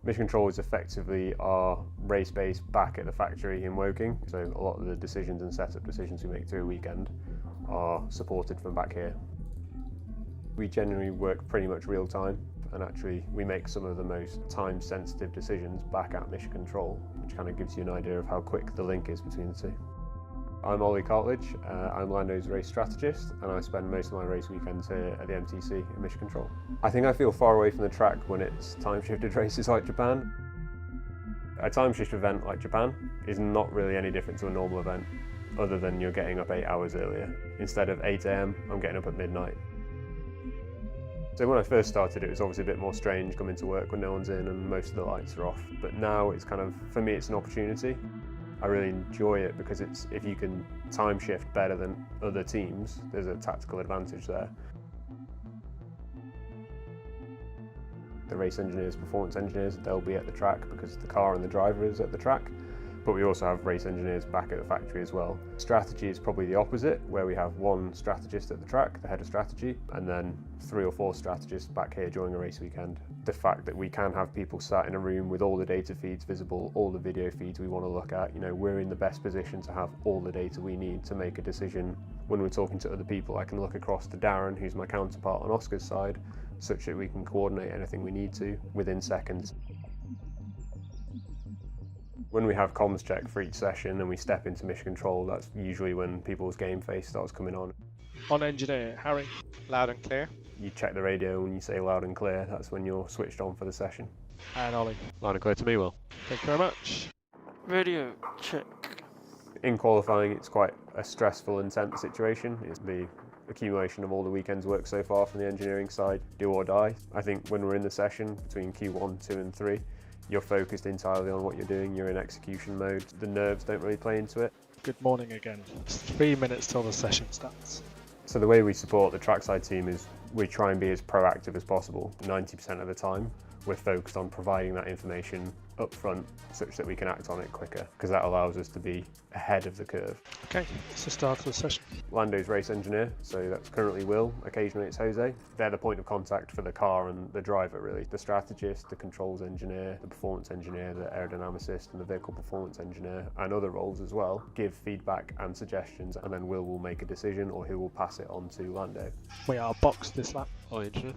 Mission Control is effectively our race base back at the factory in Woking, so a lot of the decisions and setup decisions we make through a weekend are supported from back here. We generally work pretty much real time, and actually we make some of the most time sensitive decisions back at Mission Control, which kind of gives you an idea of how quick the link is between the two. I'm Ollie Cartledge, I'm Lando's race strategist, and I spend most of my race weekends here at the MTC in Mission Control. I think I feel far away from the track when it's time-shifted races like Japan. A time-shift event like Japan is not really any different to a normal event, other than you're getting up 8 hours earlier. Instead of 8 AM, I'm getting up at midnight. So when I first started, it was obviously a bit more strange coming to work when no one's in and most of the lights are off. But now it's kind of, for me, it's an opportunity. I really enjoy it because if you can time shift better than other teams, there's a tactical advantage there. The race engineers, performance engineers, they'll be at the track because the car and the driver is at the track. But we also have race engineers back at the factory as well. Strategy is probably the opposite, where we have one strategist at the track, the head of strategy, and then 3 or 4 strategists back here during a race weekend. The fact that we can have people sat in a room with all the data feeds visible, all the video feeds we want to look at, we're in the best position to have all the data we need to make a decision. When we're talking to other people, I can look across to Darren, who's my counterpart on Oscar's side, such that we can coordinate anything we need to within seconds. When we have comms check for each session and we step into Mission Control, that's usually when people's game face starts coming on. On engineer, Harry. Loud and clear. You check the radio and you say loud and clear, that's when you're switched on for the session. And Ollie. Loud and clear to me, Will. Thank you very much. Radio check. In qualifying, it's quite a stressful, intense situation. It's the accumulation of all the weekend's work so far from the engineering side, do or die. I think when we're in the session between Q1, 2 and 3, you're focused entirely on what you're doing, you're in execution mode. The nerves don't really play into it. Good morning again. It's 3 minutes till the session starts. So the way we support the trackside team is we try and be as proactive as possible. 90% of the time, we're focused on providing that information up front such that we can act on it quicker, because that allows us to be ahead of the curve. Okay, it's the start of the session. Lando's race engineer, so that's currently Will, occasionally it's Jose. They're the point of contact for the car and the driver really. The strategist, the controls engineer, the performance engineer, the aerodynamicist and the vehicle performance engineer, and other roles as well, give feedback and suggestions, and then Will make a decision or he will pass it on to Lando. We are boxed this lap. Ollie, engineer.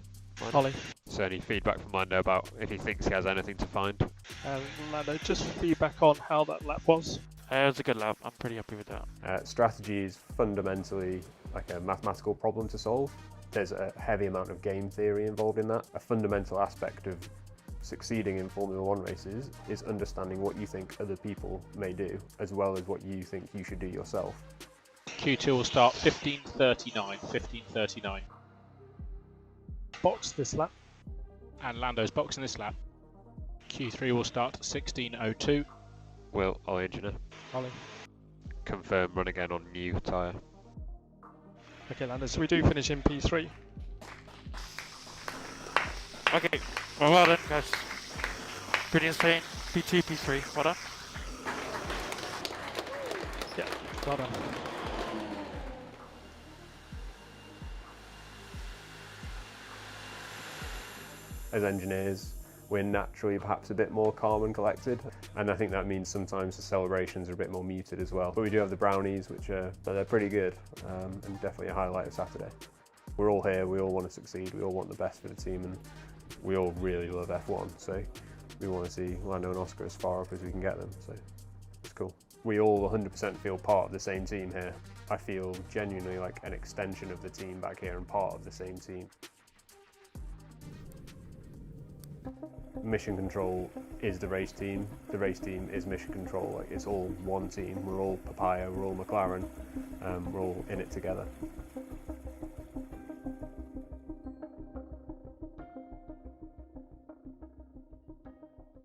Ollie. So any feedback from Lando about if he thinks he has anything to find? And Lando, just feedback on how that lap was. It was a good lap. I'm pretty happy with that. Strategy is fundamentally like a mathematical problem to solve. There's a heavy amount of game theory involved in that. A fundamental aspect of succeeding in Formula One races is understanding what you think other people may do, as well as what you think you should do yourself. Q2 will start 15:39. Box this lap. And Lando's boxing this lap. Q3 will start 16:02. Will, Ollie, engineer. Ollie. Confirm run again on new tyre. Okay, Lando, so we do finish in P3. Okay, well done, guys. Pretty insane. P2, P3. Well done. Yeah, well done. As engineers, we're naturally perhaps a bit more calm and collected, and I think that means sometimes the celebrations are a bit more muted as well. But we do have the brownies, which they're pretty good, and definitely a highlight of Saturday. We're all here, we all want to succeed, we all want the best for the team, and we all really love F1, so we want to see Lando and Oscar as far up as we can get them, so it's cool. We all 100% feel part of the same team here. I feel genuinely like an extension of the team back here and part of the same team. Mission Control is the race team is Mission Control. Like, it's all one team, we're all Papaya, we're all McLaren, we're all in it together.